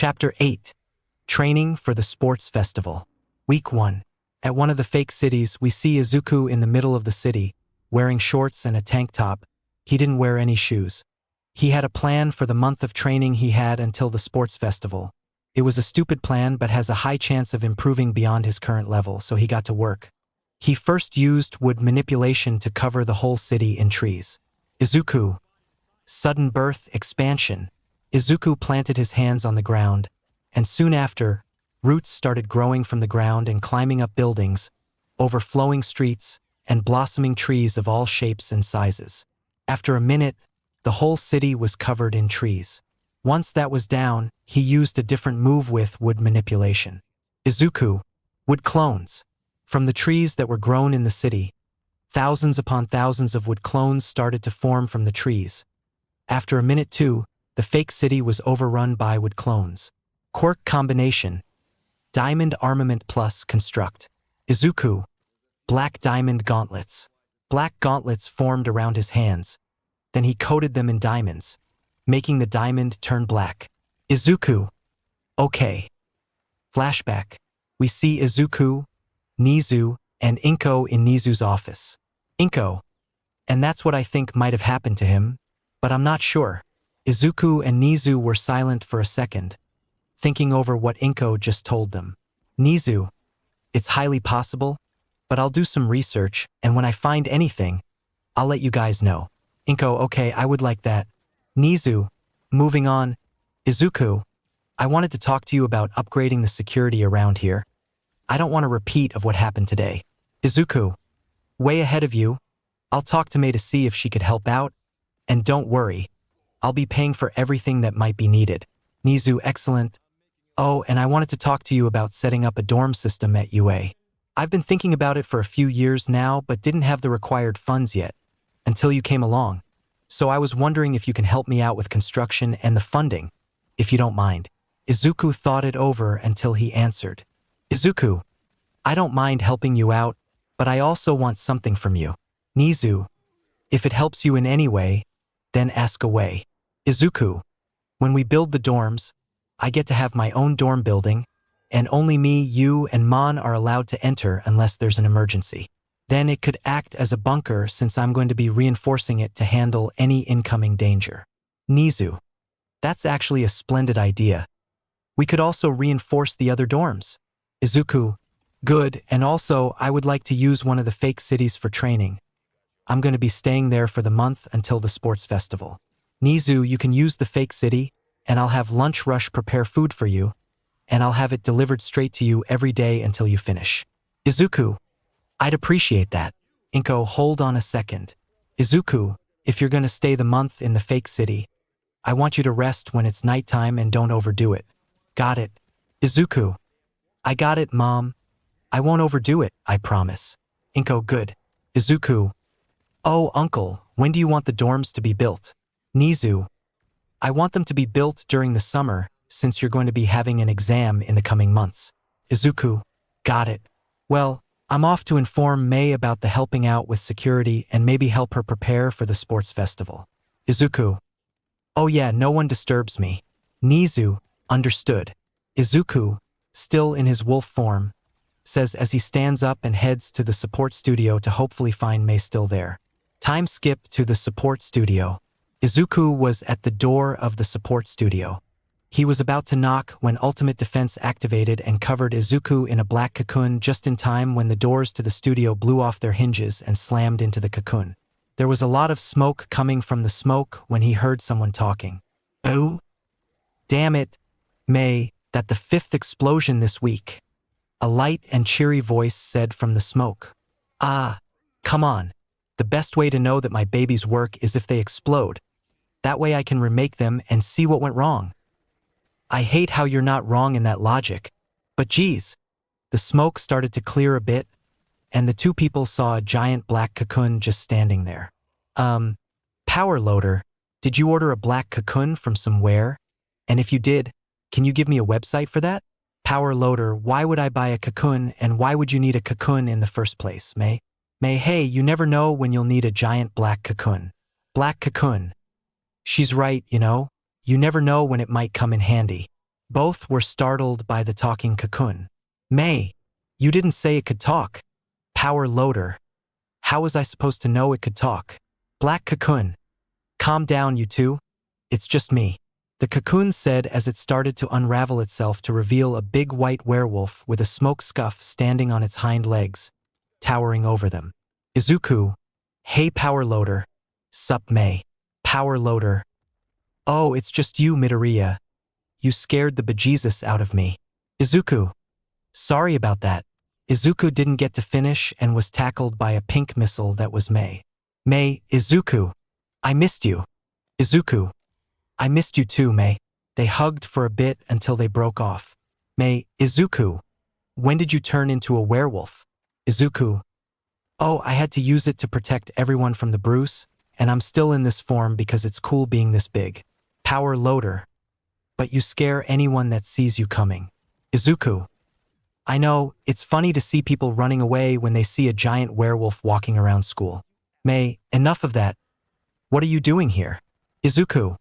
Chapter 8. Training for the Sports Festival. Week 1. At one of the fake cities, we see Izuku in the middle of the city, wearing shorts and a tank top. He didn't wear any shoes. He had a plan for the month of training he had until the sports festival. It was a stupid plan but has a high chance of improving beyond his current level, so he got to work. He first used wood manipulation to cover the whole city in trees. �𝓐𝓡. Sudden birth expansion. Izuku planted his hands on the ground, and soon after, roots started growing from the ground and climbing up buildings, overflowing streets, and blossoming trees of all shapes and sizes. After a minute, the whole city was covered in trees. Once that was down, he used a different move with wood manipulation. Izuku. Wood clones. From the trees that were grown in the city, thousands upon thousands of wood clones started to form from the trees. After a minute too, the fake city was overrun by wood clones. Quirk combination. Diamond armament plus construct. Izuku. Black diamond gauntlets. Black gauntlets formed around his hands. Then he coated them in diamonds, making the diamond turn black. Izuku. Okay. Flashback. We see Izuku, Nizu, and Inko in Nizu's office. Inko. And that's what I think might have happened to him, but I'm not sure. Izuku and Nizu were silent for a second, thinking over what Inko just told them. Nizu. It's highly possible, but I'll do some research, and when I find anything, I'll let you guys know. Inko. Okay, I would like that. Nizu. Moving on. Izuku. I wanted to talk to you about upgrading the security around here. I don't want a repeat of what happened today. Izuku. Way ahead of you. I'll talk to Mei to see if she could help out, and don't worry, I'll be paying for everything that might be needed. Nizu. Excellent. Oh, and I wanted to talk to you about setting up a dorm system at UA. I've been thinking about it for a few years now, but didn't have the required funds yet, until you came along. So I was wondering if you can help me out with construction and the funding, if you don't mind. Izuku thought it over until he answered. Izuku. I don't mind helping you out, but I also want something from you. Nizu. If it helps you in any way, then ask away. Izuku. When we build the dorms, I get to have my own dorm building, and only me, you, and Mon are allowed to enter unless there's an emergency. Then it could act as a bunker since I'm going to be reinforcing it to handle any incoming danger. Nizu. That's actually a splendid idea. We could also reinforce the other dorms. Izuku. Good, and also I would like to use one of the fake cities for training. I'm going to be staying there for the month until the sports festival. Nizu, you can use the fake city, and I'll have Lunch Rush prepare food for you, and I'll have it delivered straight to you every day until you finish. Izuku. I'd appreciate that. Inko. Hold on a second. Izuku, if you're going to stay the month in the fake city, I want you to rest when it's nighttime and don't overdo it. Got it. Izuku. I got it, Mom. I won't overdo it, I promise. Inko. Good. Izuku. Oh, Uncle, when do you want the dorms to be built? Nizu. I want them to be built during the summer, since you're going to be having an exam in the coming months. Izuku. Got it. Well, I'm off to inform Mei about the helping out with security and maybe help her prepare for the sports festival. Izuku. Oh yeah, no one disturbs me. Nizu. Understood. Izuku, still in his wolf form, says as he stands up and heads to the support studio to hopefully find Mei still there. Time skip to the support studio. Izuku was at the door of the support studio. He was about to knock when Ultimate Defense activated and covered Izuku in a black cocoon just in time when the doors to the studio blew off their hinges and slammed into the cocoon. There was a lot of smoke coming from the smoke when he heard someone talking. Oh? Damn it, Mei, that the 5th explosion this week. A light and cheery voice said from the smoke. Ah, come on. The best way to know that my babies work is if they explode. That way I can remake them and see what went wrong. I hate how you're not wrong in that logic. But geez. The smoke started to clear a bit, and the two people saw a giant black cocoon just standing there. Power Loader, did you order a black cocoon from somewhere? And if you did, can you give me a website for that? Power Loader, why would I buy a cocoon and why would you need a cocoon in the first place, Mei? Mei, hey, you never know when you'll need a giant black cocoon. Black cocoon. She's right, you know. You never know when it might come in handy. Both were startled by the talking cocoon. May, you didn't say it could talk. Power loader. How was I supposed to know it could talk? Black cocoon. Calm down, you two. It's just me. The cocoon said as it started to unravel itself to reveal a big white werewolf with a smoke scuff standing on its hind legs, towering over them. Izuku. Hey, power loader. Sup, May. Power loader. Oh, it's just you, Midoriya. You scared the bejesus out of me. Izuku. Sorry about that. Izuku didn't get to finish and was tackled by a pink missile that was May. May, Izuku. I missed you. Izuku. I missed you too, May. They hugged for a bit until they broke off. May, Izuku. When did you turn into a werewolf? Izuku. Oh, I had to use it to protect everyone from the Bruce, and I'm still in this form because it's cool being this big. Power loader. But you scare anyone that sees you coming. Izuku. I know, it's funny to see people running away when they see a giant werewolf walking around school. May, enough of that. What are you doing here? Izuku.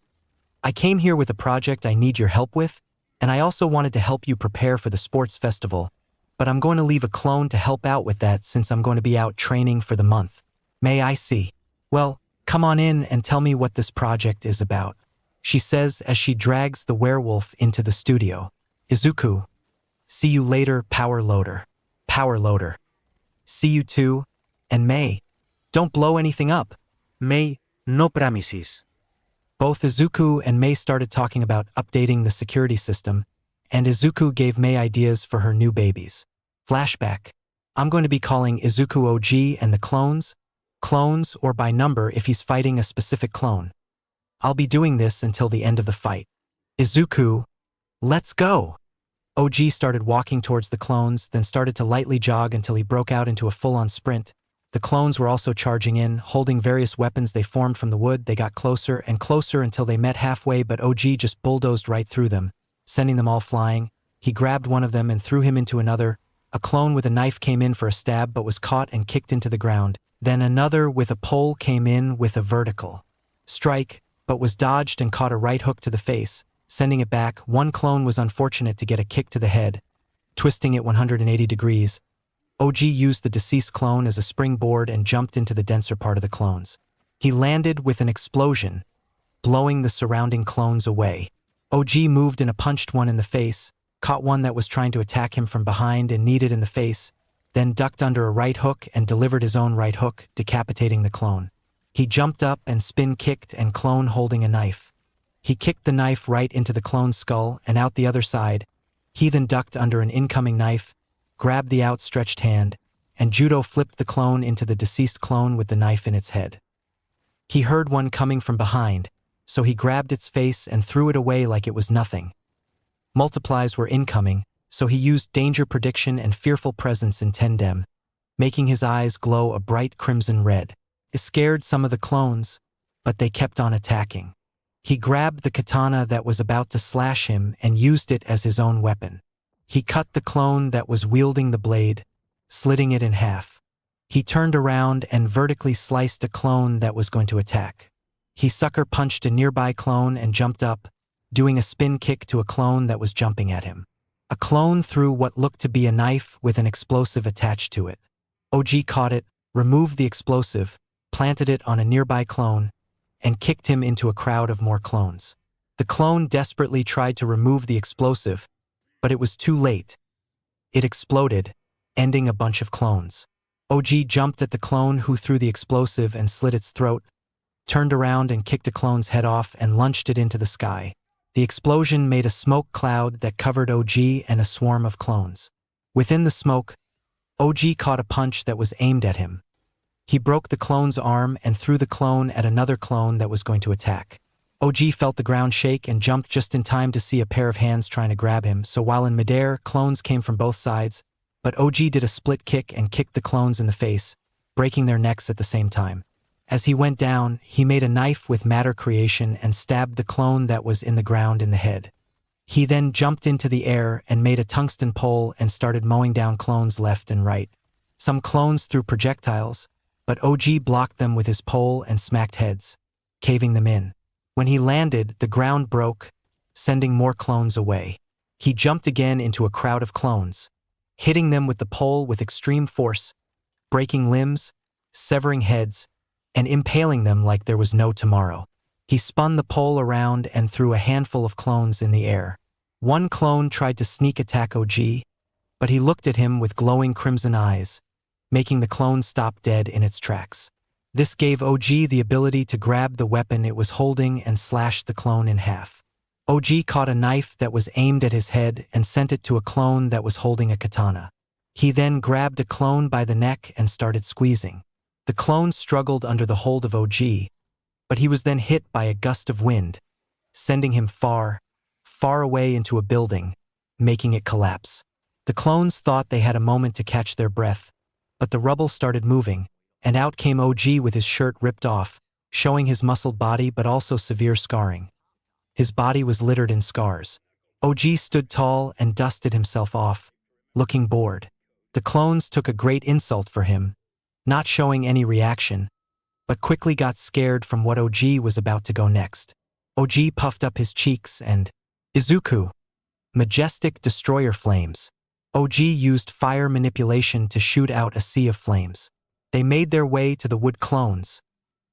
I came here with a project I need your help with, and I also wanted to help you prepare for the sports festival, but I'm going to leave a clone to help out with that since I'm going to be out training for the month. May I see? Well, come on in and tell me what this project is about, she says as she drags the werewolf into the studio. Izuku. See you later, power loader. Power loader. See you too, and May. Don't blow anything up. May, no promises. Both Izuku and May started talking about updating the security system, and Izuku gave May ideas for her new babies. Flashback. I'm going to be calling Izuku OG and the clones, or by number if he's fighting a specific clone. I'll be doing this until the end of the fight. Izuku, let's go! OG started walking towards the clones, then started to lightly jog until he broke out into a full-on sprint. The clones were also charging in, holding various weapons they formed from the wood. They got closer and closer until they met halfway, but OG just bulldozed right through them, sending them all flying. He grabbed one of them and threw him into another. A clone with a knife came in for a stab but was caught and kicked into the ground. Then another with a pole came in with a vertical strike, but was dodged and caught a right hook to the face, sending it back. One clone was unfortunate to get a kick to the head, twisting it 180 degrees. OG used the deceased clone as a springboard and jumped into the denser part of the clones. He landed with an explosion, blowing the surrounding clones away. OG moved and punched one in the face, caught one that was trying to attack him from behind and kneed it in the face, then ducked under a right hook and delivered his own right hook, decapitating the clone. He jumped up and spin-kicked and clone holding a knife. He kicked the knife right into the clone's skull and out the other side. He then ducked under an incoming knife, grabbed the outstretched hand, and judo flipped the clone into the deceased clone with the knife in its head. He heard one coming from behind, so he grabbed its face and threw it away like it was nothing. Multiplies were incoming, so he used danger prediction and fearful presence in Tendem, making his eyes glow a bright crimson red. It scared some of the clones, but they kept on attacking. He grabbed the katana that was about to slash him and used it as his own weapon. He cut the clone that was wielding the blade, slitting it in half. He turned around and vertically sliced a clone that was going to attack. He sucker punched a nearby clone and jumped up, doing a spin kick to a clone that was jumping at him. A clone threw what looked to be a knife with an explosive attached to it. OG caught it, removed the explosive, planted it on a nearby clone, and kicked him into a crowd of more clones. The clone desperately tried to remove the explosive, but it was too late. It exploded, ending a bunch of clones. OG jumped at the clone who threw the explosive and slit its throat, turned around and kicked a clone's head off and launched it into the sky. The explosion made a smoke cloud that covered OG and a swarm of clones. Within the smoke, OG caught a punch that was aimed at him. He broke the clone's arm and threw the clone at another clone that was going to attack. OG felt the ground shake and jumped just in time to see a pair of hands trying to grab him, so while in midair, clones came from both sides, but OG did a split kick and kicked the clones in the face, breaking their necks at the same time. As he went down, he made a knife with matter creation and stabbed the clone that was in the ground in the head. He then jumped into the air and made a tungsten pole and started mowing down clones left and right. Some clones threw projectiles, but OG blocked them with his pole and smacked heads, caving them in. When he landed, the ground broke, sending more clones away. He jumped again into a crowd of clones, hitting them with the pole with extreme force, breaking limbs, severing heads, and impaling them like there was no tomorrow. He spun the pole around and threw a handful of clones in the air. One clone tried to sneak attack 𝓎𝓐𝓡, but he looked at him with glowing crimson eyes, making the clone stop dead in its tracks. This gave 𝓎𝓐𝓡 the ability to grab the weapon it was holding and slash the clone in half. 𝓎𝓐𝓡 caught a knife that was aimed at his head and sent it to a clone that was holding a katana. He then grabbed a clone by the neck and started squeezing. The clone struggled under the hold of 𝓎𝓐𝓡, but he was then hit by a gust of wind, sending him far, far away into a building, making it collapse. The clones thought they had a moment to catch their breath, but the rubble started moving, and out came 𝓎𝓐𝓡 with his shirt ripped off, showing his muscled body but also severe scarring. His body was littered in scars. 𝓎𝓐𝓡 stood tall and dusted himself off, looking bored. The clones took a great insult for him, not showing any reaction, but quickly got scared from what 𝓎𝓡 was about to go next. 𝓎𝓡 puffed up his cheeks and 𝓎𝓐𝓡, majestic destroyer flames. 𝓎𝓡 used fire manipulation to shoot out a sea of flames. They made their way to the wood clones,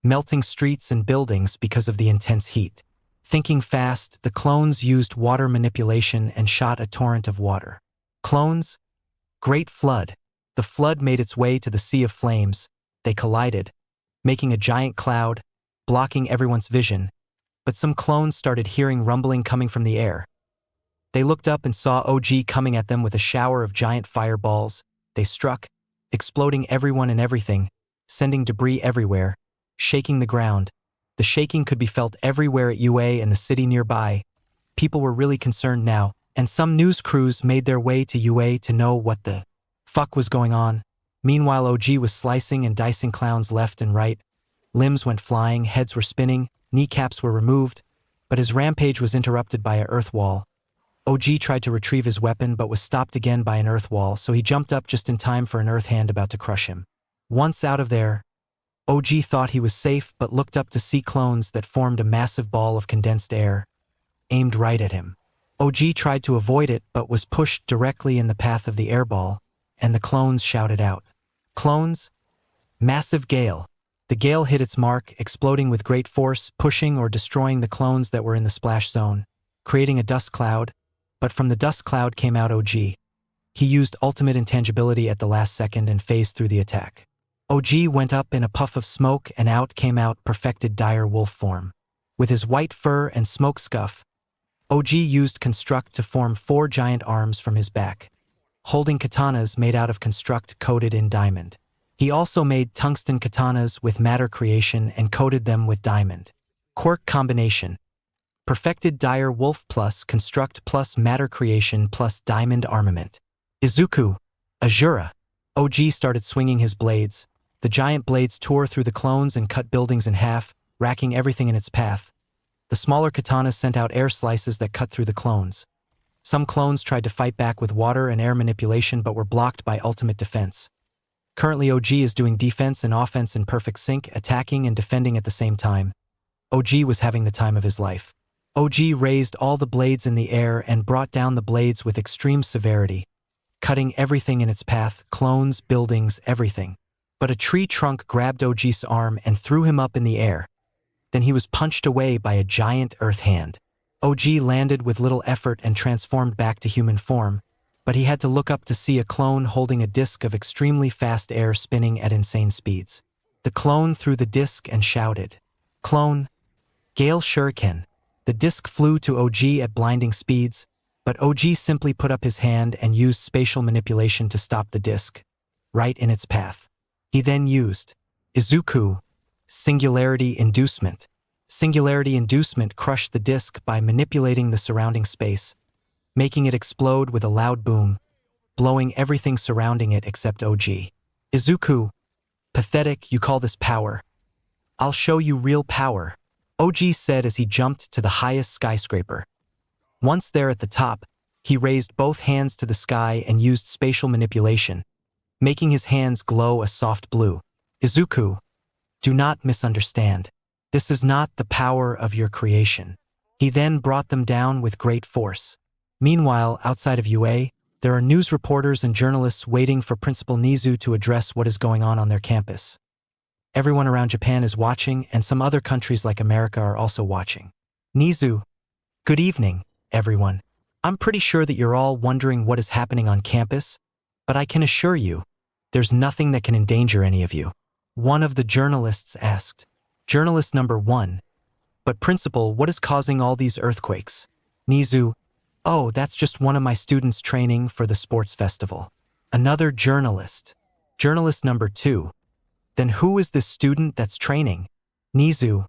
melting streets and buildings because of the intense heat. Thinking fast, the clones used water manipulation and shot a torrent of water. Clones? Great flood. The flood made its way to the sea of flames. They collided, making a giant cloud, blocking everyone's vision, but some clones started hearing rumbling coming from the air. They looked up and saw 𝓎𝓐𝓡 coming at them with a shower of giant fireballs. They struck, exploding everyone and everything, sending debris everywhere, shaking the ground. The shaking could be felt everywhere at UA and the city nearby. People were really concerned now, and some news crews made their way to UA to know what the fuck was going on. Meanwhile, 𝓎𝓐𝓡 was slicing and dicing clowns left and right. Limbs went flying, heads were spinning, kneecaps were removed, but his rampage was interrupted by a earth wall. 𝓎𝓐𝓡 tried to retrieve his weapon but was stopped again by an earth wall, so he jumped up just in time for an earth hand about to crush him. Once out of there, 𝓎𝓡 thought he was safe but looked up to see clones that formed a massive ball of condensed air, aimed right at him. 𝓎𝓡 tried to avoid it but was pushed directly in the path of the airball, and the clones shouted out. Clones? Massive gale. The gale hit its mark, exploding with great force, pushing or destroying the clones that were in the splash zone, creating a dust cloud, but from the dust cloud came out 𝓎𝓡. He used ultimate intangibility at the last second and phased through the attack. 𝓎𝓡 went up in a puff of smoke and out came out perfected dire wolf form. With his white fur and smoke scuff, 𝓎𝓡 used construct to form 4 giant arms from his back, holding katanas made out of construct coated in diamond. He also made tungsten katanas with matter creation and coated them with diamond. Quirk combination. Perfected dire wolf plus construct plus matter creation plus diamond armament. 𝓎𝓐𝓡, 𝓎𝓐𝓡. 𝓎𝓐𝓡 started swinging his blades. The giant blades tore through the clones and cut buildings in half, racking everything in its path. The smaller katanas sent out air slices that cut through the clones. Some clones tried to fight back with water and air manipulation but were blocked by ultimate defense. Currently, 𝓎𝓡 is doing defense and offense in perfect sync, attacking and defending at the same time. 𝓎𝓡 was having the time of his life. 𝓎𝓡 raised all the blades in the air and brought down the blades with extreme severity, cutting everything in its path, clones, buildings, everything. But a tree trunk grabbed 𝓎𝓡's arm and threw him up in the air. Then he was punched away by a giant earth hand. 𝓎𝓡 landed with little effort and transformed back to human form, but he had to look up to see a clone holding a disc of extremely fast air spinning at insane speeds. The clone threw the disc and shouted, "Clone, 𝓎𝓐𝓡." The disc flew to 𝓎𝓡 at blinding speeds, but 𝓎𝓡 simply put up his hand and used spatial manipulation to stop the disc, right in its path. He then used 𝓎𝓐𝓡, singularity inducement. Singularity inducement crushed the disc by manipulating the surrounding space, making it explode with a loud boom, blowing everything surrounding it except 𝓎𝓡. 𝓎𝓐𝓡, pathetic, you call this power? I'll show you real power, 𝓎𝓡 said as he jumped to the highest skyscraper. Once there at the top, he raised both hands to the sky and used spatial manipulation, making his hands glow a soft blue. 𝓎𝓐𝓡, do not misunderstand. This is not the power of your creation. He then brought them down with great force. Meanwhile, outside of UA, there are news reporters and journalists waiting for Principal 𝓎𝓐𝓡 to address what is going on their campus. Everyone around Japan is watching, and some other countries like America are also watching. 𝓎𝓐𝓡, good evening, everyone. I'm pretty sure that you're all wondering what is happening on campus, but I can assure you, there's nothing that can endanger any of you. One of the journalists asked. Journalist number 1. But Principal, what is causing all these earthquakes? 𝓎𝓐𝓡, oh, that's just one of my students training for the sports festival. Another journalist. Journalist number 2. Then who is this student that's training? 𝓎𝓐𝓡,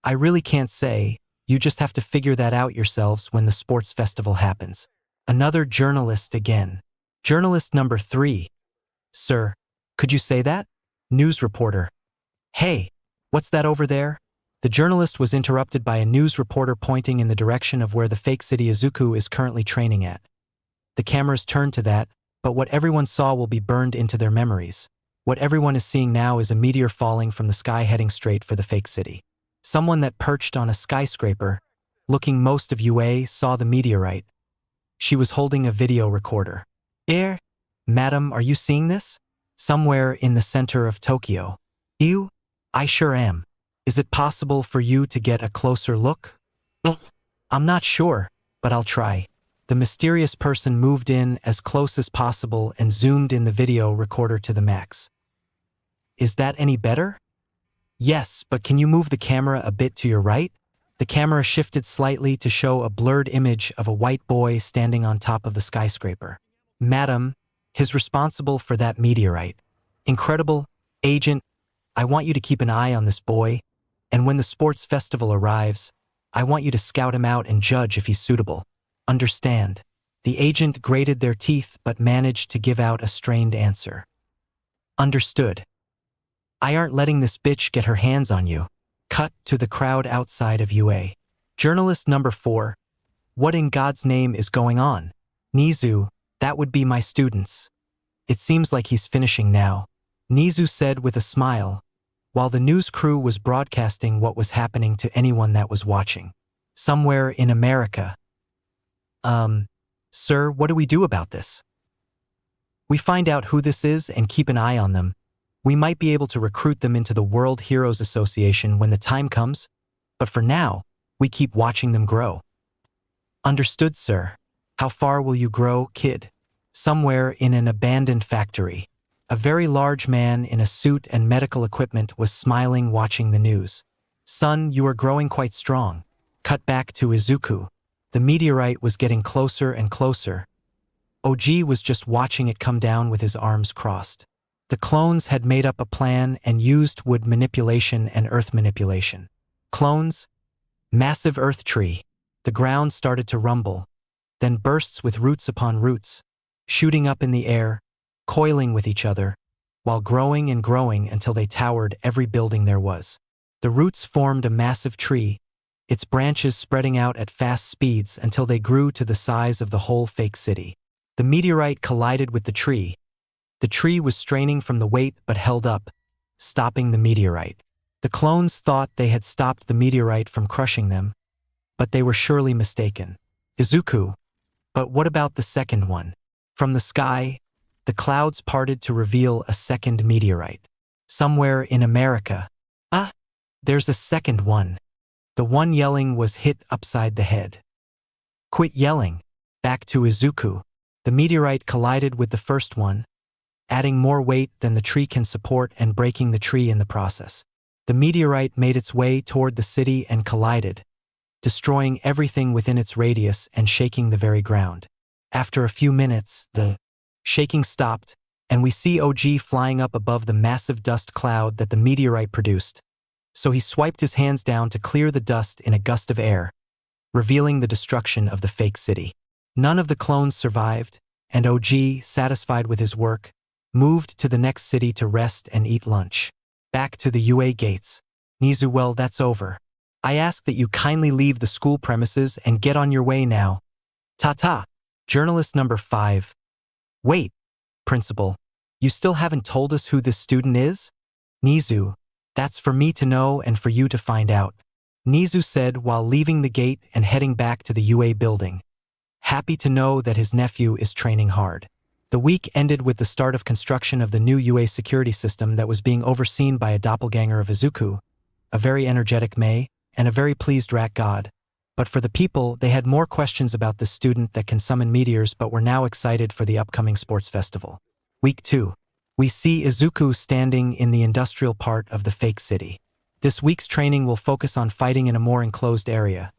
I really can't say. You just have to figure that out yourselves when the sports festival happens. Another journalist again. Journalist number 3. Sir, could you say that? News reporter. Hey, what's that over there? The journalist was interrupted by a news reporter pointing in the direction of where the fake city Izuku is currently training at. The cameras turned to that, but what everyone saw will be burned into their memories. What everyone is seeing now is a meteor falling from the sky heading straight for the fake city. Someone that perched on a skyscraper, looking most of UA, saw the meteorite. She was holding a video recorder. Madam, are you seeing this? Somewhere in the center of Tokyo. Ew, I sure am. Is it possible for you to get a closer look? I'm not sure, but I'll try. The mysterious person moved in as close as possible and zoomed in the video recorder to the max. Is that any better? Yes, but can you move the camera a bit to your right? The camera shifted slightly to show a blurred image of a white boy standing on top of the skyscraper. Madam, he's responsible for that meteorite. Incredible, Agent, I want you to keep an eye on this boy, and when the sports festival arrives, I want you to scout him out and judge if he's suitable. Understand? The agent grated their teeth but managed to give out a strained answer. Understood. I aren't letting this bitch get her hands on you. Cut to the crowd outside of UA. Journalist number 4. What in God's name is going on? 𝓎𝓐𝓡, that would be my students. It seems like he's finishing now. 𝓎𝓐𝓡 said with a smile, while the news crew was broadcasting what was happening to anyone that was watching. Somewhere in America. Sir, what do we do about this? We find out who this is and keep an eye on them. We might be able to recruit them into the World Heroes Association when the time comes, but for now, we keep watching them grow. Understood, sir. How far will you grow, kid? Somewhere in an abandoned factory. A very large man in a suit and medical equipment was smiling watching the news. Son, you are growing quite strong. Cut back to Izuku. The meteorite was getting closer and closer. OG was just watching it come down with his arms crossed. The clones had made up a plan and used wood manipulation and earth manipulation. Clones? Massive earth tree. The ground started to rumble, then bursts with roots upon roots, shooting up in the air, coiling with each other, while growing and growing until they towered every building there was. The roots formed a massive tree, its branches spreading out at fast speeds until they grew to the size of the whole fake city. The meteorite collided with the tree. The tree was straining from the weight but held up, stopping the meteorite. The clones thought they had stopped the meteorite from crushing them, but they were surely mistaken. Izuku. But what about the second one? From the sky, the clouds parted to reveal a second meteorite. Somewhere in America. There's a second one. The one yelling was hit upside the head. Quit yelling. Back to Izuku. The meteorite collided with the first one, adding more weight than the tree can support and breaking the tree in the process. The meteorite made its way toward the city and collided, destroying everything within its radius and shaking the very ground. After a few minutes, the shaking stopped, and we see OG flying up above the massive dust cloud that the meteorite produced. So he swiped his hands down to clear the dust in a gust of air, revealing the destruction of the fake city. None of the clones survived, and OG, satisfied with his work, moved to the next city to rest and eat lunch. Back to the UA gates. 𝓎𝓐𝓡, well, that's over. I ask that you kindly leave the school premises and get on your way now. Ta-ta. Journalist number 5. Wait, Principal, you still haven't told us who this student is? 𝓎𝓐𝓡, that's for me to know and for you to find out. 𝓎𝓐𝓡 said while leaving the gate and heading back to the UA building. happy to know that his nephew is training hard. The week ended with the start of construction of the new UA security system that was being overseen by a doppelganger of Izuku, a very energetic Mei, and a very pleased rat god. But for the people, they had more questions about this student that can summon meteors but were now excited for the upcoming sports festival. Week 2. We see Izuku standing in the industrial part of the fake city. This week's training will focus on fighting in a more enclosed area.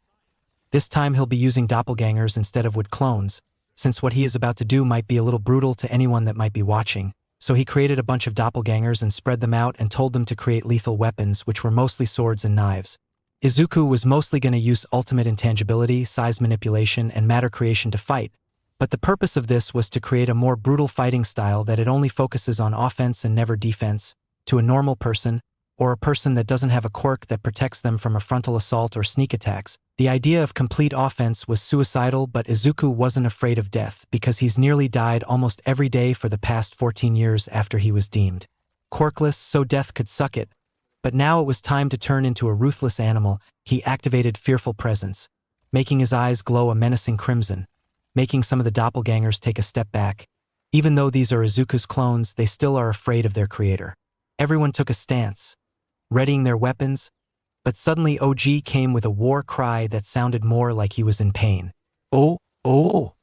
This time he'll be using doppelgangers instead of wood clones, since what he is about to do might be a little brutal to anyone that might be watching. So he created a bunch of doppelgangers and spread them out and told them to create lethal weapons, which were mostly swords and knives. Izuku was mostly going to use ultimate intangibility, size manipulation, and matter creation to fight, but the purpose of this was to create a more brutal fighting style that it only focuses on offense and never defense, to a normal person, or a person that doesn't have a quirk that protects them from a frontal assault or sneak attacks. The idea of complete offense was suicidal, but Izuku wasn't afraid of death because he's nearly died almost every day for the past 14 years after he was deemed quirkless, so death could suck it. But now it was time to turn into a ruthless animal. He activated Fearful Presence, making his eyes glow a menacing crimson, making some of the doppelgangers take a step back. Even though these are Izuku's clones, they still are afraid of their creator. Everyone took a stance, readying their weapons, but suddenly OG came with a war cry that sounded more like he was in pain. Oh, oh!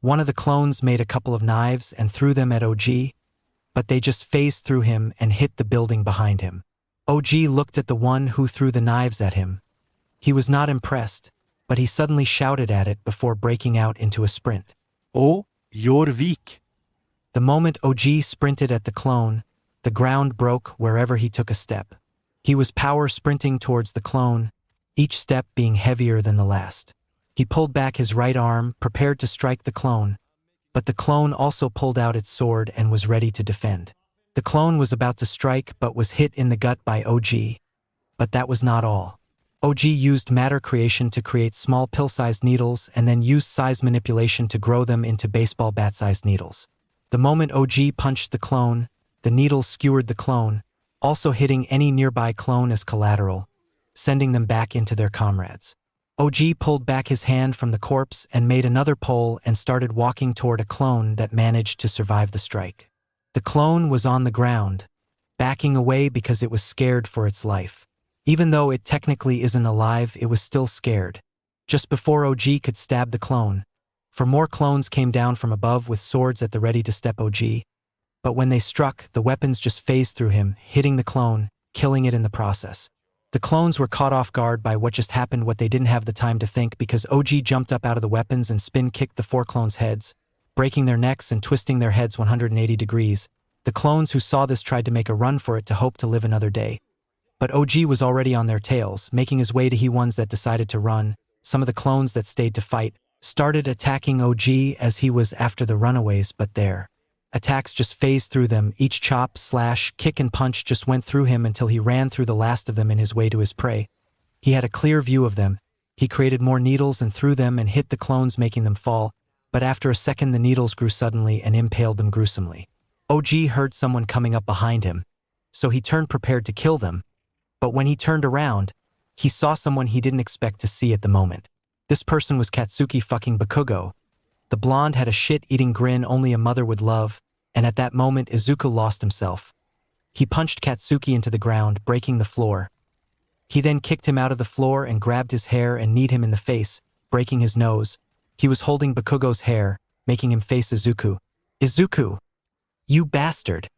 One of the clones made a couple of knives and threw them at OG, but they just phased through him and hit the building behind him. OG looked at the one who threw the knives at him. He was not impressed, but he suddenly shouted at it before breaking out into a sprint. Oh, you're weak. The moment OG sprinted at the clone, the ground broke wherever he took a step. He was power sprinting towards the clone, each step being heavier than the last. He pulled back his right arm, prepared to strike the clone, but the clone also pulled out its sword and was ready to defend. The clone was about to strike but was hit in the gut by OG. But that was not all. OG used matter creation to create small pill-sized needles and then used size manipulation to grow them into baseball bat-sized needles. The moment OG punched the clone, the needles skewered the clone, also hitting any nearby clone as collateral, sending them back into their comrades. OG pulled back his hand from the corpse and made another pull and started walking toward a clone that managed to survive the strike. The clone was on the ground, backing away because it was scared for its life. Even though it technically isn't alive, it was still scared. Just before OG could stab the clone, more clones came down from above with swords at the ready to step OG. But when they struck, the weapons just phased through him, hitting the clone, killing it in the process. The clones were caught off guard by what just happened, what they didn't have the time to think, because OG jumped up out of the weapons and spin-kicked the 4 clones' heads, breaking their necks and twisting their heads 180 degrees. The clones who saw this tried to make a run for it to hope to live another day. But OG was already on their tails, making his way to he ones that decided to run. Some of the clones that stayed to fight started attacking OG as he was after the runaways, but their attacks just phased through them. Each chop, slash, kick and punch just went through him until he ran through the last of them in his way to his prey. He had a clear view of them. He created more needles and threw them and hit the clones, making them fall, but after a second the needles grew suddenly and impaled them gruesomely. OG heard someone coming up behind him, so he turned prepared to kill them, but when he turned around, he saw someone he didn't expect to see at the moment. This person was Katsuki fucking Bakugo. The blonde had a shit-eating grin only a mother would love, and at that moment Izuku lost himself. He punched Katsuki into the ground, breaking the floor. He then kicked him out of the floor and grabbed his hair and kneed him in the face, breaking his nose. He was holding Bakugo's hair, making him face Izuku. Izuku! You bastard!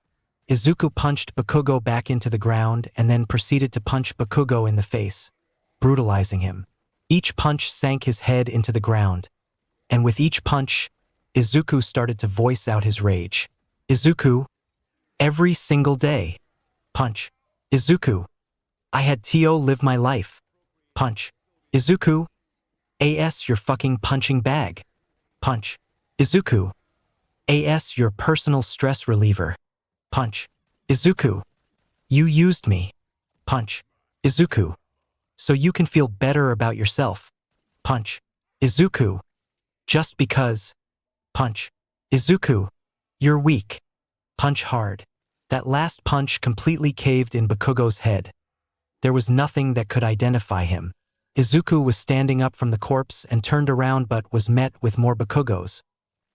Izuku punched Bakugo back into the ground and then proceeded to punch Bakugo in the face, brutalizing him. Each punch sank his head into the ground, and with each punch, Izuku started to voice out his rage. Izuku, every single day. Punch. Izuku, I had Tio live my life. Punch. Izuku, AS your fucking punching bag. Punch. Izuku, AS your personal stress reliever. Punch. Izuku, you used me. Punch. Izuku, so you can feel better about yourself. Punch. Izuku, just because. Punch. Izuku, you're weak. Punch hard. That last punch completely caved in Bakugo's head. There was nothing that could identify him. Izuku was standing up from the corpse and turned around but was met with more Bakugos,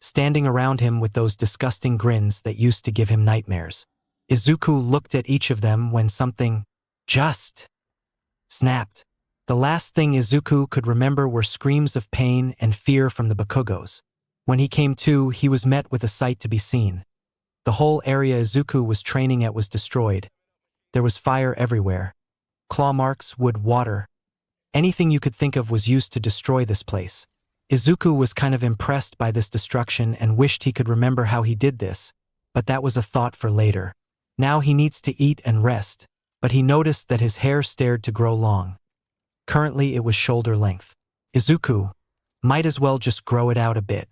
standing around him with those disgusting grins that used to give him nightmares. Izuku looked at each of them when something just snapped. The last thing Izuku could remember were screams of pain and fear from the Bakugos. When he came to, he was met with a sight to be seen. The whole area Izuku was training at was destroyed. There was fire everywhere. Claw marks, wood, water. Anything you could think of was used to destroy this place. Izuku was kind of impressed by this destruction and wished he could remember how he did this, but that was a thought for later. Now he needs to eat and rest, but he noticed that his hair started to grow long. Currently it was shoulder length. Izuku might as well just grow it out a bit.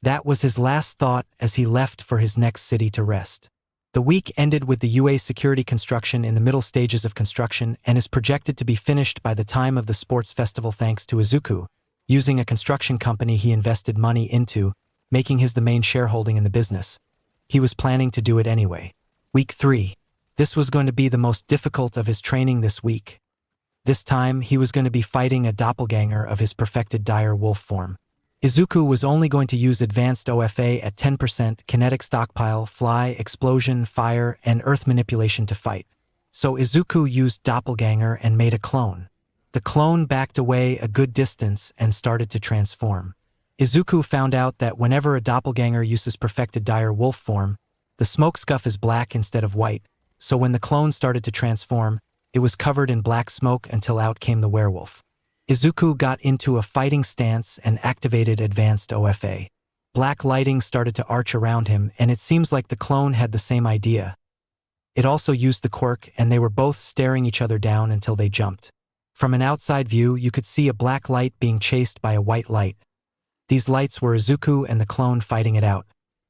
That was his last thought as he left for his next city to rest. The week ended with the UA security construction in the middle stages of construction and is projected to be finished by the time of the sports festival thanks to Izuku, using a construction company he invested money into, making his the main shareholding in the business. He was planning to do it anyway. Week 3. This was going to be the most difficult of his training this week. This time, he was going to be fighting a doppelganger of his perfected dire wolf form. Izuku was only going to use advanced OFA at 10%, kinetic stockpile, fly, explosion, fire, and earth manipulation to fight. So Izuku used doppelganger and made a clone. The clone backed away a good distance and started to transform. Izuku found out that whenever a doppelganger uses perfected dire wolf form, the smoke scuff is black instead of white, so when the clone started to transform, it was covered in black smoke until out came the werewolf. Izuku got into a fighting stance and activated advanced OFA. Black lighting started to arch around him, and it seems like the clone had the same idea. It also used the quirk, and they were both staring each other down until they jumped. From an outside view, you could see a black light being chased by a white light. These lights were Izuku and the clone fighting it out.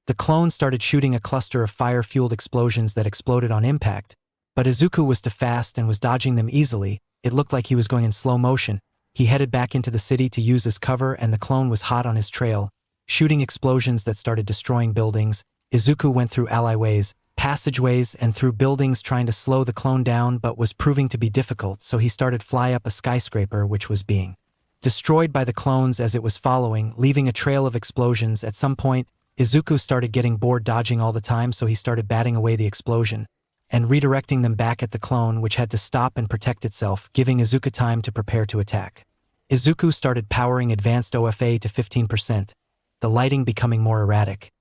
The clone started shooting a cluster of fire-fueled explosions that exploded on impact, but Izuku was too fast and was dodging them easily. It looked like he was going in slow motion. He headed back into the city to use his cover, and the clone was hot on his trail, shooting explosions that started destroying buildings. Izuku went through alleyways, passageways, and through buildings trying to slow the clone down, but was proving to be difficult, so he started fly up a skyscraper which was being destroyed by the clones as it was following, leaving a trail of explosions. At some point, Izuku started getting bored dodging all the time, so he started batting away the explosion and redirecting them back at the clone, which had to stop and protect itself, giving Izuku time to prepare to attack. Izuku started powering advanced OFA to 15%, the lighting becoming more erratic.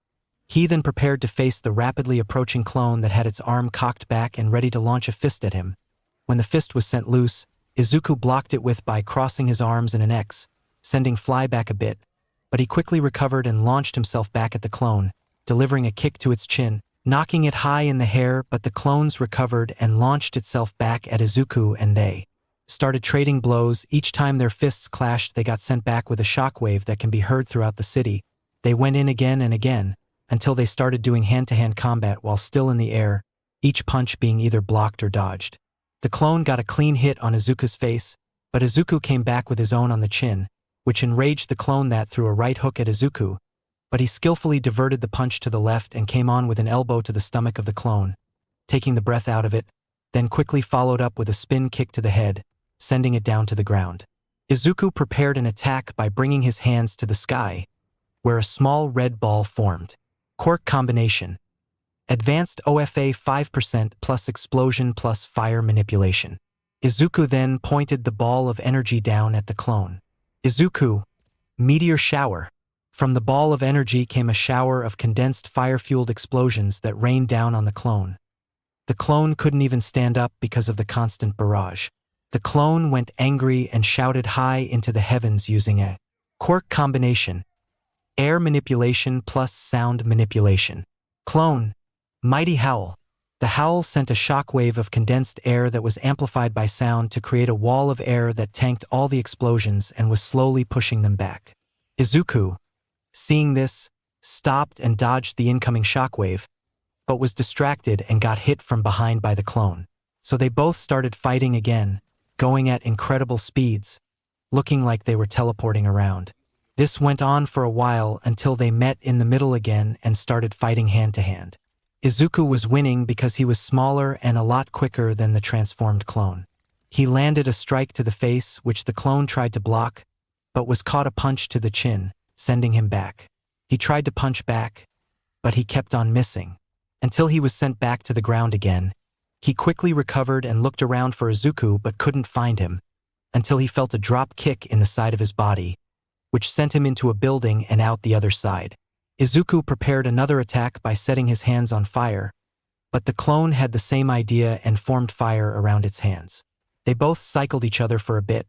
He then prepared to face the rapidly approaching clone that had its arm cocked back and ready to launch a fist at him. When the fist was sent loose, Izuku blocked it by crossing his arms in an X, sending Fly back a bit, but he quickly recovered and launched himself back at the clone, delivering a kick to its chin, knocking it high in the hair, but the clones recovered and launched itself back at Izuku, and they started trading blows. Each time their fists clashed, they got sent back with a shockwave that can be heard throughout the city. They went in again and again, until they started doing hand-to-hand combat while still in the air, each punch being either blocked or dodged. The clone got a clean hit on Izuku's face, but Izuku came back with his own on the chin, which enraged the clone that threw a right hook at Izuku, but he skillfully diverted the punch to the left and came on with an elbow to the stomach of the clone, taking the breath out of it, then quickly followed up with a spin kick to the head, sending it down to the ground. Izuku prepared an attack by bringing his hands to the sky, where a small red ball formed. Quirk combination. Advanced OFA 5% plus explosion plus fire manipulation. Izuku then pointed the ball of energy down at the clone. Izuku. Meteor shower. From the ball of energy came a shower of condensed fire-fueled explosions that rained down on the clone. The clone couldn't even stand up because of the constant barrage. The clone went angry and shouted high into the heavens using a quirk combination. Air manipulation plus sound manipulation. Clone. Mighty howl. The howl sent a shockwave of condensed air that was amplified by sound to create a wall of air that tanked all the explosions and was slowly pushing them back. Izuku, seeing this, stopped and dodged the incoming shockwave, but was distracted and got hit from behind by the clone. So they both started fighting again, going at incredible speeds, looking like they were teleporting around. This went on for a while until they met in the middle again and started fighting hand-to-hand. Izuku was winning because he was smaller and a lot quicker than the transformed clone. He landed a strike to the face, which the clone tried to block, but was caught a punch to the chin, sending him back. He tried to punch back, but he kept on missing, until he was sent back to the ground again. He quickly recovered and looked around for Izuku but couldn't find him, until he felt a drop kick in the side of his body, which sent him into a building and out the other side. Izuku prepared another attack by setting his hands on fire, but the clone had the same idea and formed fire around its hands. They both cycled each other for a bit,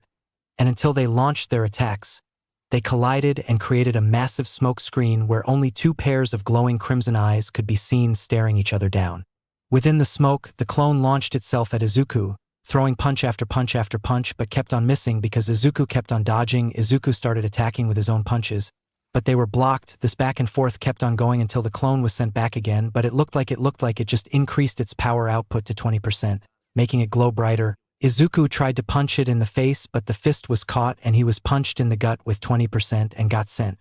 and until they launched their attacks, they collided and created a massive smoke screen where only two pairs of glowing crimson eyes could be seen staring each other down. Within the smoke, the clone launched itself at Izuku, throwing punch after punch after punch but kept on missing because Izuku kept on dodging. Izuku started attacking with his own punches, but they were blocked. This back and forth kept on going until the clone was sent back again, but it looked like it just increased its power output to 20%, making it glow brighter. Izuku tried to punch it in the face, but the fist was caught and he was punched in the gut with 20% and got sent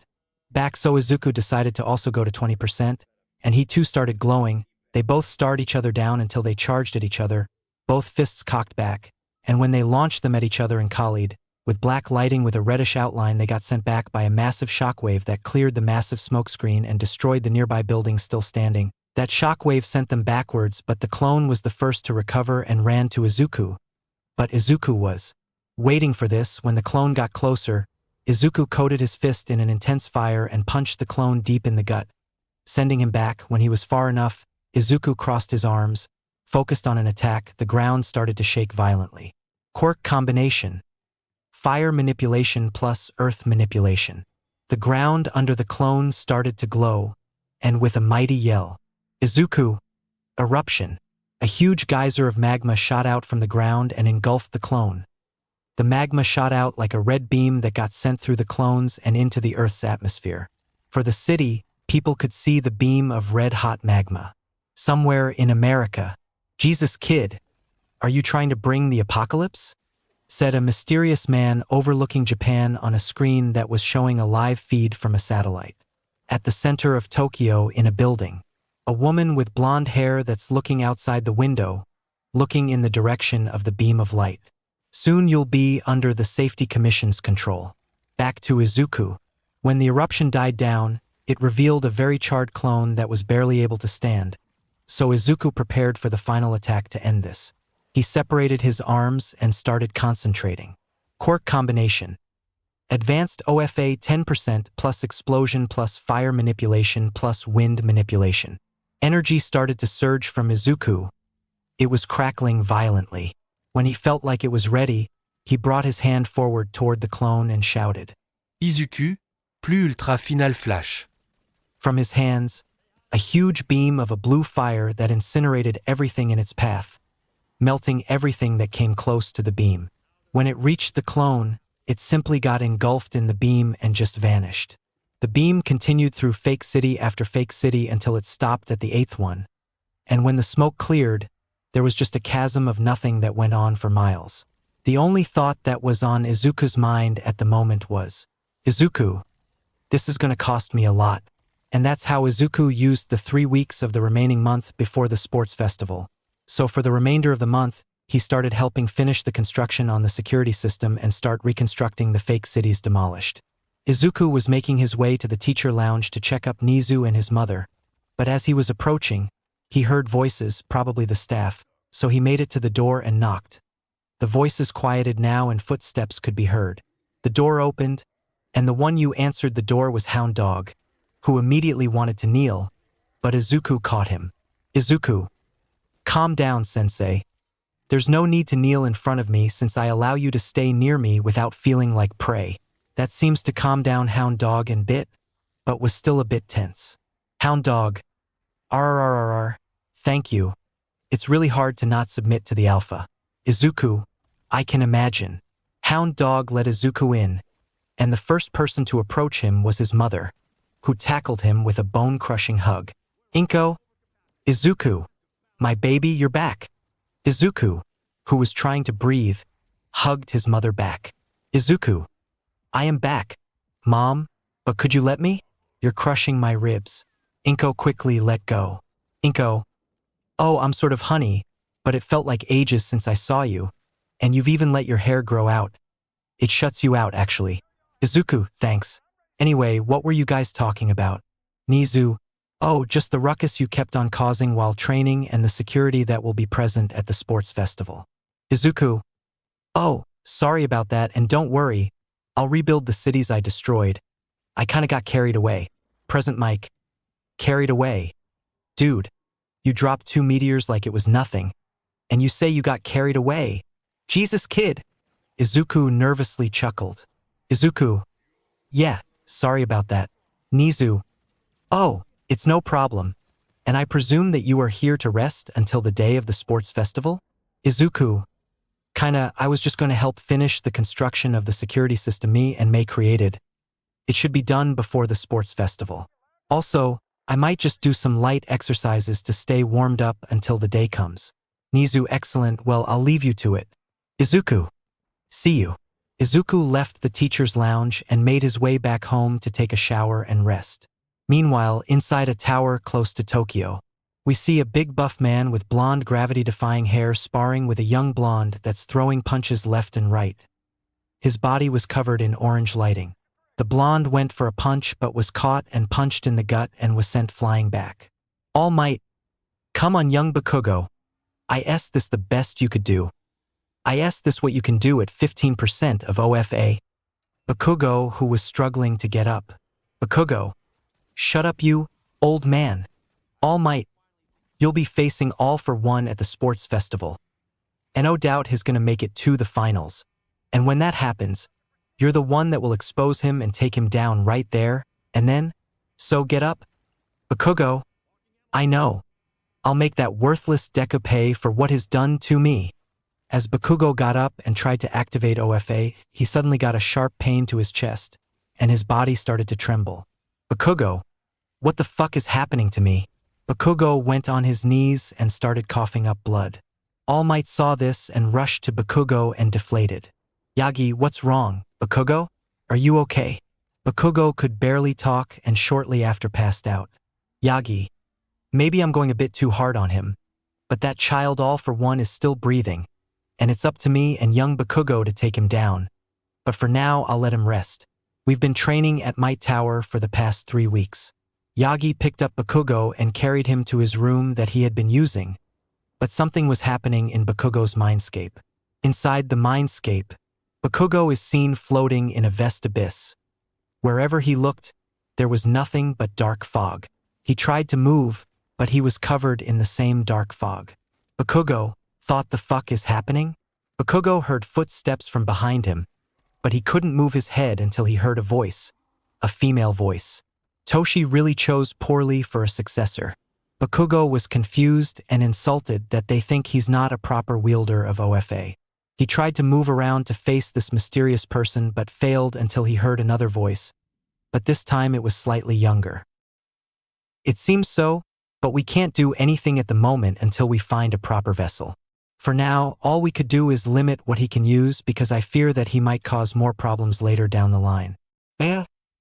back. So Izuku decided to also go to 20%, and he too started glowing. They both starred each other down until they charged at each other, both fists cocked back, and when they launched them at each other and collied, with black lighting with a reddish outline, they got sent back by a massive shockwave that cleared the massive smoke screen and destroyed the nearby buildings still standing. That shockwave sent them backwards, but the clone was the first to recover and ran to Izuku. But Izuku was waiting for this. When the clone got closer, Izuku coated his fist in an intense fire and punched the clone deep in the gut, sending him back. When he was far enough, Izuku crossed his arms, focused on an attack. The ground started to shake violently. Quirk combination: fire manipulation plus earth manipulation. The ground under the clone started to glow, and with a mighty yell, Izuku! Eruption! A huge geyser of magma shot out from the ground and engulfed the clone. The magma shot out like a red beam that got sent through the clones and into the Earth's atmosphere. For the city, people could see the beam of red-hot magma. Somewhere in America. "Jesus, kid, are you trying to bring the apocalypse?" said a mysterious man overlooking Japan on a screen that was showing a live feed from a satellite. At the center of Tokyo, in a building, a woman with blonde hair that's looking outside the window, looking in the direction of the beam of light. "Soon you'll be under the Safety Commission's control." Back to Izuku. When the eruption died down, it revealed a very charred clone that was barely able to stand. So Izuku prepared for the final attack to end this. He separated his arms and started concentrating. Quirk combination: advanced OFA 10% plus explosion plus fire manipulation plus wind manipulation. Energy started to surge from Izuku. It was crackling violently. When he felt like it was ready, he brought his hand forward toward the clone and shouted, 𝓢𝓐𝓡 𝓢𝓨𝓜𝓚. From his hands, a huge beam of a blue fire that incinerated everything in its path, melting everything that came close to the beam. When it reached the clone, it simply got engulfed in the beam and just vanished. The beam continued through fake city after fake city until it stopped at the 8th one. And when the smoke cleared, there was just a chasm of nothing that went on for miles. The only thought that was on Izuku's mind at the moment was, "Izuku, this is going to cost me a lot." And that's how Izuku used the 3 weeks of the remaining month before the sports festival. So for the remainder of the month, he started helping finish the construction on the security system and start reconstructing the fake cities demolished. Izuku was making his way to the teacher lounge to check up Nizu and his mother, but as he was approaching, he heard voices, probably the staff, so he made it to the door and knocked. The voices quieted now and footsteps could be heard. The door opened, and the one who answered the door was 𝓢𝓐𝓡, who immediately wanted to kneel, but Izuku caught him. "Izuku, calm down, sensei. There's no need to kneel in front of me since I allow you to stay near me without feeling like prey." That seems to calm down 𝓢𝓐𝓡 a bit, but was still a bit tense. 𝓢𝓐𝓡, RRRR, thank you. It's really hard to not submit to the alpha. "Izuku, I can imagine." 𝓢𝓐𝓡 let Izuku in, and the first person to approach him was his mother, who tackled him with a bone-crushing hug. "Inko, Izuku, my baby, you're back." Izuku, who was trying to breathe, hugged his mother back. "Izuku, I am back, Mom, but could you let me? You're crushing my ribs." Inko quickly let go. "Inko, oh, I'm sort of honey, but it felt like ages since I saw you. And you've even let your hair grow out. It shuts you out, actually. Izuku, thanks. Anyway, what were you guys talking about? Nizu, oh, just the ruckus you kept on causing while training and the security that will be present at the sports festival. Izuku, oh, sorry about that, and don't worry, I'll rebuild the cities I destroyed. I kinda got carried away. Present Mike. Carried away. Dude, you dropped 2 meteors like it was nothing. And you say you got carried away. Jesus, kid. Izuku nervously chuckled. Izuku, yeah, sorry about that. Nizu, oh, it's no problem. And I presume that you are here to rest until the day of the sports festival? Izuku, I was just going to help finish the construction of the security system me and Mei created. It should be done before the sports festival. Also, I might just do some light exercises to stay warmed up until the day comes. Nizu, excellent, well, I'll leave you to it. Izuku, see you. Izuku left the teacher's lounge and made his way back home to take a shower and rest. Meanwhile, inside a tower close to Tokyo, we see a big buff man with blonde gravity-defying hair sparring with a young blonde that's throwing punches left and right. His body was covered in orange lighting. The blonde went for a punch but was caught and punched in the gut and was sent flying back. All Might, come on young Bakugo. I asked this the best you could do. I asked this what you can do at 15% of OFA. Bakugo, who was struggling to get up. Bakugo, shut up you, old man. All Might, you'll be facing All for One at the sports festival. And no doubt he's gonna make it to the finals. And when that happens, you're the one that will expose him and take him down right there, and then, so get up. Bakugo, I know. I'll make that worthless Deku pay for what he's done to me. As Bakugo got up and tried to activate OFA, he suddenly got a sharp pain to his chest, and his body started to tremble. Bakugo, what the fuck is happening to me? Bakugo went on his knees and started coughing up blood. All Might saw this and rushed to Bakugo and deflated. Yagi, what's wrong? Bakugo? Are you okay? Bakugo could barely talk and shortly after passed out. Yagi, maybe I'm going a bit too hard on him, but that child All for One is still breathing, and it's up to me and young Bakugo to take him down. But for now, I'll let him rest. We've been training at Might Tower for the past 3 weeks. Yagi picked up Bakugo and carried him to his room that he had been using, but something was happening in Bakugo's mindscape. Inside the mindscape, Bakugo is seen floating in a vast abyss. Wherever he looked, there was nothing but dark fog. He tried to move, but he was covered in the same dark fog. Bakugo thought the fuck is happening? Bakugo heard footsteps from behind him, but he couldn't move his head until he heard a voice, a female voice. Toshi really chose poorly for a successor. Bakugo was confused and insulted that they think he's not a proper wielder of OFA. He tried to move around to face this mysterious person but failed until he heard another voice, but this time it was slightly younger. It seems so, but we can't do anything at the moment until we find a proper vessel. For now, all we could do is limit what he can use because I fear that he might cause more problems later down the line.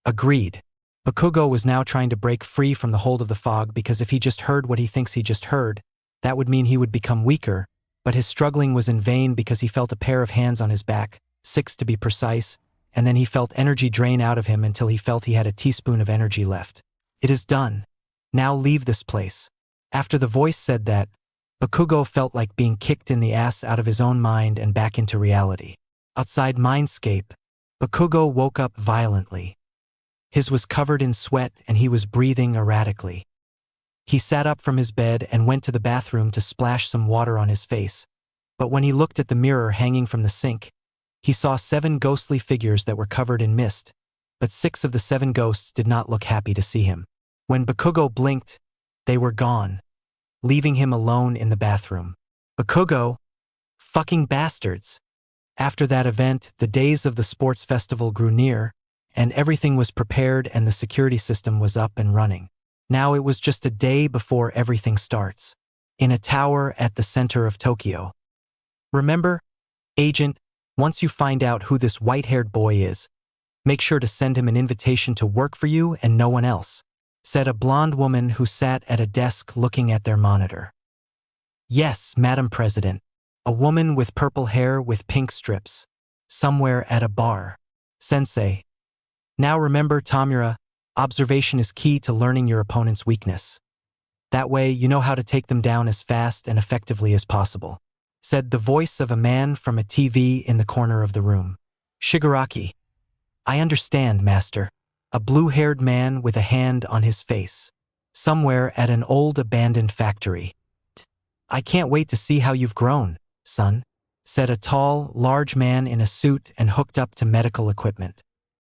Agreed. Bakugo was now trying to break free from the hold of the fog because if he just heard what he thinks he just heard, that would mean he would become weaker, but his struggling was in vain because he felt a pair of hands on his back, 6 to be precise, and then he felt energy drain out of him until he felt he had a teaspoon of energy left. It is done. Now leave this place. After the voice said that, Bakugo felt like being kicked in the ass out of his own mind and back into reality. Outside Mindscape, Bakugo woke up violently. His was covered in sweat and he was breathing erratically. He sat up from his bed and went to the bathroom to splash some water on his face, but when he looked at the mirror hanging from the sink, he saw 7 ghostly figures that were covered in mist, but 6 of the 7 ghosts did not look happy to see him. When Bakugo blinked, they were gone, leaving him alone in the bathroom. Bakugo, fucking bastards. After that event, the days of the sports festival grew near, and everything was prepared and the security system was up and running. Now it was just a day before everything starts, in a tower at the center of Tokyo. Remember, Agent, once you find out who this white-haired boy is, make sure to send him an invitation to work for you and no one else, said a blonde woman who sat at a desk looking at their monitor. Yes, Madam President. A woman with purple hair with pink strips. Somewhere at a bar. Sensei. Now remember, Tamura, observation is key to learning your opponent's weakness. That way, you know how to take them down as fast and effectively as possible, said the voice of a man from a TV in the corner of the room. Shigaraki. I understand, master. A blue-haired man with a hand on his face. Somewhere at an old abandoned factory. I can't wait to see how you've grown, son, said a tall, large man in a suit and hooked up to medical equipment.